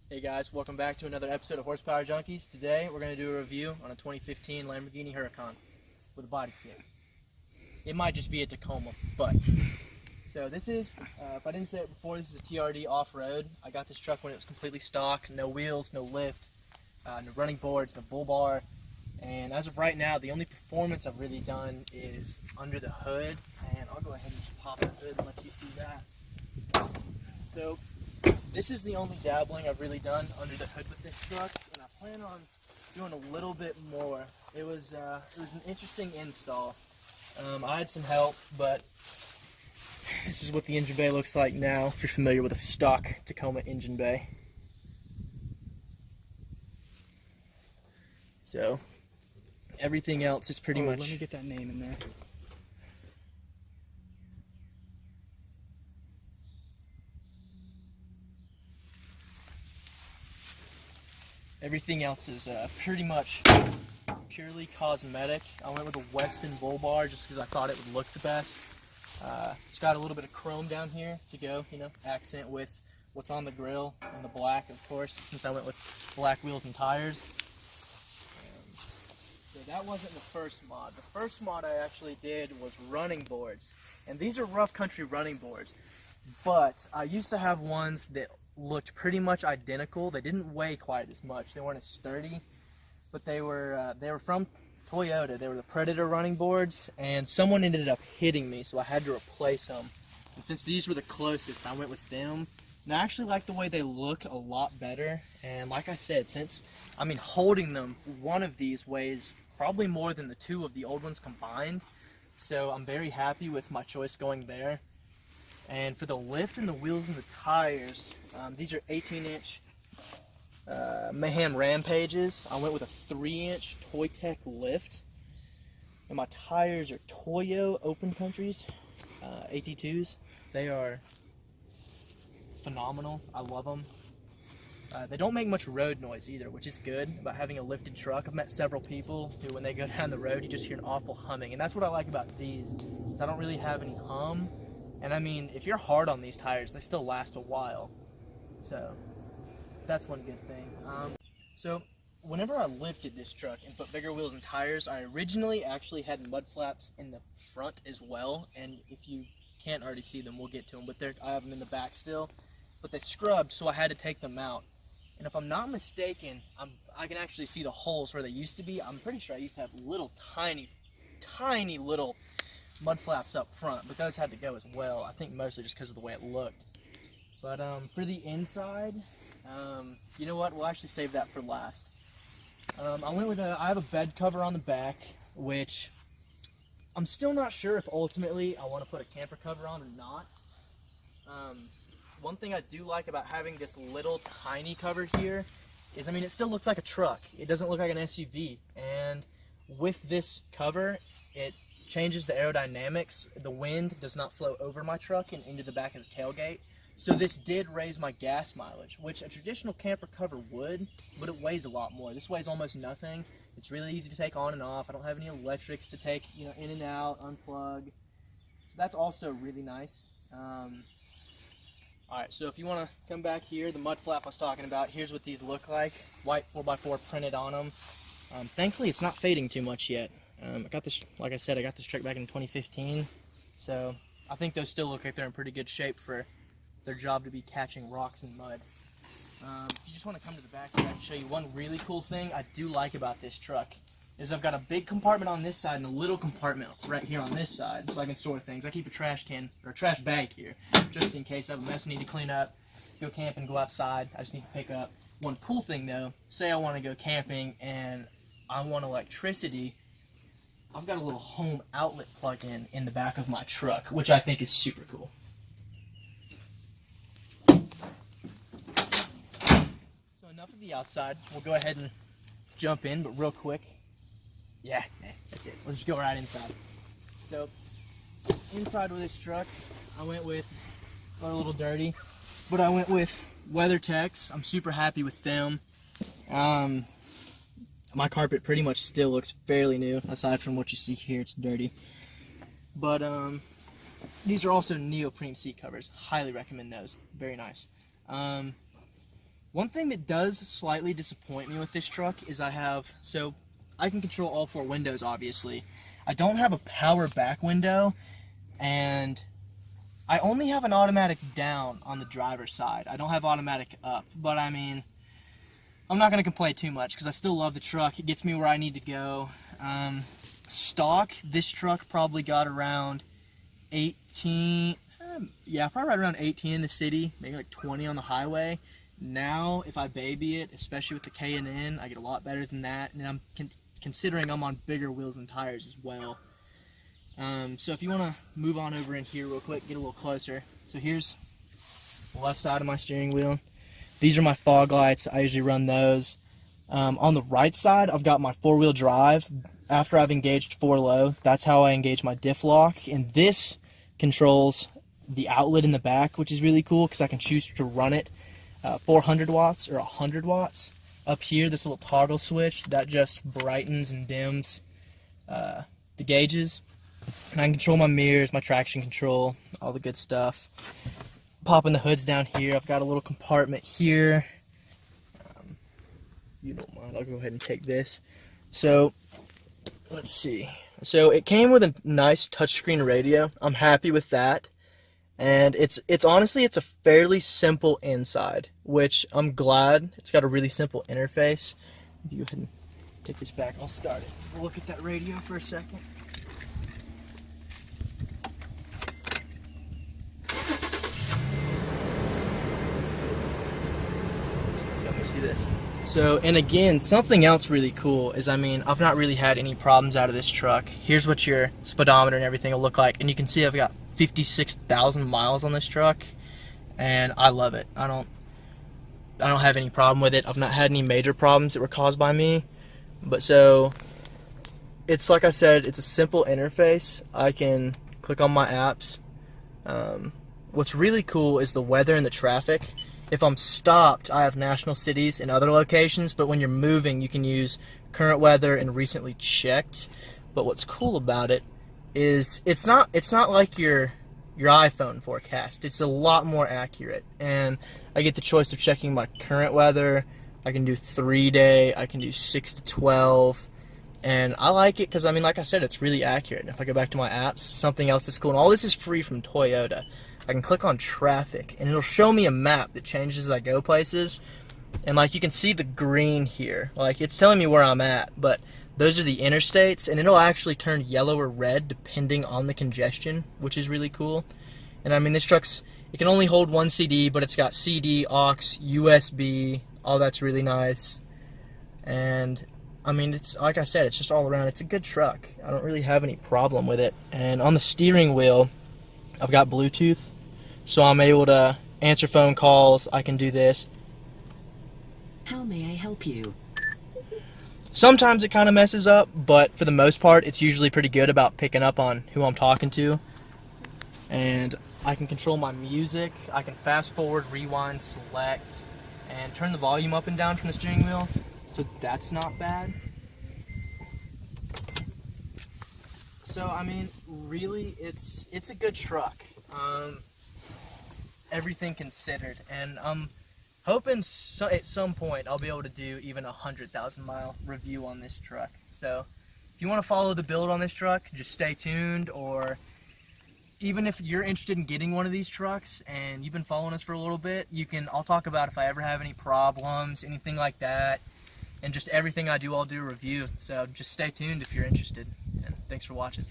Hey guys, welcome back to another episode of Horsepower Junkies. Today we're going to do a review on a 2015 Lamborghini Huracan with a body kit. It might just be a Tacoma, but. So this is, if I didn't say it before, this is a TRD Offroad. I got this truck when it was completely stock, no wheels, no lift, no running boards, no bull bar. And as of right now, the only performance I've really done is under the hood. And I'll go ahead and just pop the hood and let you see that. So this is the only dabbling I've really done under the hood with this truck, and I plan on doing a little bit more. It was an interesting install. I had some help, but this is what the engine bay looks like now, if you're familiar with a stock Tacoma engine bay. So everything else is pretty much... Let me get that name in there. Everything else is pretty much purely cosmetic. I went with a Weston bull bar just because I thought it would look the best. It's got a little bit of chrome down here to go, accent with what's on the grill and the black, of course, since I went with black wheels and tires. So that wasn't the first mod. The first mod I actually did was running boards. And these are rough country running boards. But I used to have ones that looked pretty much identical. They didn't weigh quite as much. They weren't as sturdy, but they were from Toyota. They were the Predator running boards, and someone ended up hitting me, so I had to replace them. And since these were the closest, I went with them. And I actually like the way they look a lot better. And like I said, holding them, one of these weighs probably more than the two of the old ones combined. So I'm very happy with my choice going there. And for the lift and the wheels and the tires, these are 18-inch Mayhem Rampages. I went with a 3-inch Toy-Tech lift. And my tires are Toyo Open Countries, 82s. They are phenomenal. I love them. They don't make much road noise either, which is good about having a lifted truck. I've met several people who, when they go down the road, you just hear an awful humming. And that's what I like about these, is I don't really have any hum. And I mean, if you're hard on these tires, they still last a while. So that's one good thing. So whenever I lifted this truck and put bigger wheels and tires, I originally actually had mud flaps in the front as well. And if you can't already see them, we'll get to them. But I have them in the back still. But they scrubbed, so I had to take them out. And if I'm not mistaken, I can actually see the holes where they used to be. I'm pretty sure I used to have little tiny little mud flaps up front, but those had to go as well. I think mostly just because of the way it looked. But for the inside, you know what? We'll actually save that for last. I went with I have a bed cover on the back, which I'm still not sure if ultimately I want to put a camper cover on or not. One thing I do like about having this little tiny cover here is, it still looks like a truck. It doesn't look like an SUV. And with this cover, it changes the aerodynamics. The wind does not flow over my truck and into the back of the tailgate. So this did raise my gas mileage, which a traditional camper cover would, but it weighs a lot more. This weighs almost nothing. It's really easy to take on and off. I don't have any electrics to take, in and out, unplug. So that's also really nice. Alright, so if you want to come back here, the mud flap I was talking about, here's what these look like. White 4x4 printed on them. Thankfully, it's not fading too much yet. I got this, like I said, I got this truck back in 2015, so I think those still look like they're in pretty good shape for their job to be catching rocks and mud. If you just want to come to the back here, I can show you one really cool thing I do like about this truck, is I've got a big compartment on this side and a little compartment right here on this side, so I can store things. I keep a trash can, or a trash bag here, just in case I have a mess I need to clean up, go camping, go outside, I just need to pick up. One cool thing though, say I want to go camping and I want electricity, I've got a little home outlet plug-in in the back of my truck, which I think is super cool. So enough of the outside. We'll go ahead and jump in, but real quick. Yeah, that's it. We'll just go right inside. So, inside with this truck, I went with, got a little dirty, but I went with WeatherTechs. I'm super happy with them. My carpet pretty much still looks fairly new, aside from what you see here, it's dirty. But These are also neoprene seat covers. Highly recommend those. Very nice. One thing that does slightly disappoint me with this truck is I can control all 4 windows, obviously. I don't have a power back window, and I only have an automatic down on the driver's side. I don't have automatic up, but I mean, I'm not going to complain too much because I still love the truck. It gets me where I need to go. Stock, this truck probably got around 18, probably right around 18 in the city, maybe like 20 on the highway. Now, if I baby it, especially with the K&N, I get a lot better than that, and I'm considering I'm on bigger wheels and tires as well. So if you want to move on over in here real quick, get a little closer. So here's the left side of my steering wheel. These are my fog lights. I usually run those. On the right side, I've got my 4-wheel drive. After I've engaged 4 low, that's how I engage my diff lock. And this controls the outlet in the back, which is really cool because I can choose to run it 400 watts or 100 watts. Up here, this little toggle switch, that just brightens and dims the gauges. And I can control my mirrors, my traction control, all the good stuff. Popping the hoods down here, I've got a little compartment here. You don't mind, I'll go ahead and take this. So, let's see. So it came with a nice touchscreen radio. I'm happy with that. And it's honestly, it's a fairly simple inside, which I'm glad. It's got a really simple interface. If you go ahead and take this back, I'll start it. We'll look at that radio for a second. Let me see this. So, and again, something else really cool is, I've not really had any problems out of this truck. Here's what your speedometer and everything will look like. And you can see I've got 56,000 miles on this truck, and I love it. I don't have any problem with it. I've not had any major problems that were caused by me. But so, it's like I said, it's a simple interface. I can click on my apps. What's really cool is the weather and the traffic. If I'm stopped, I have national cities and other locations, but when you're moving, you can use current weather and recently checked. But what's cool about it is it's not like your iPhone forecast. It's a lot more accurate, and I get the choice of checking my current weather. I can do 3-day, I can do 6 to 12, and I like it because, like I said, it's really accurate. And if I go back to my apps, something else that's cool, and all this is free from Toyota. I can click on traffic, and it'll show me a map that changes as I go places. And like you can see the green here, like it's telling me where I'm at, but those are the interstates, and it'll actually turn yellow or red depending on the congestion, which is really cool. And this truck's, it can only hold 1 CD, but it's got CD, aux, USB, all that's really nice. And it's like I said, it's just all around, it's a good truck. I don't really have any problem with it. And on the steering wheel, I've got Bluetooth, so I'm able to answer phone calls. I can do this. How may I help you? Sometimes it kind of messes up, but for the most part, it's usually pretty good about picking up on who I'm talking to. And I can control my music. I can fast forward, rewind, select, and turn the volume up and down from the steering wheel. So that's not bad. So, really, it's a good truck. Everything considered, and I'm hoping at some point I'll be able to do even a 100,000 mile review on this truck. So if you want to follow the build on this truck, just stay tuned. Or even if you're interested in getting one of these trucks and you've been following us for a little bit, I'll talk about if I ever have any problems, anything like that, and just everything I do, I'll do a review. So just stay tuned if you're interested, and thanks for watching.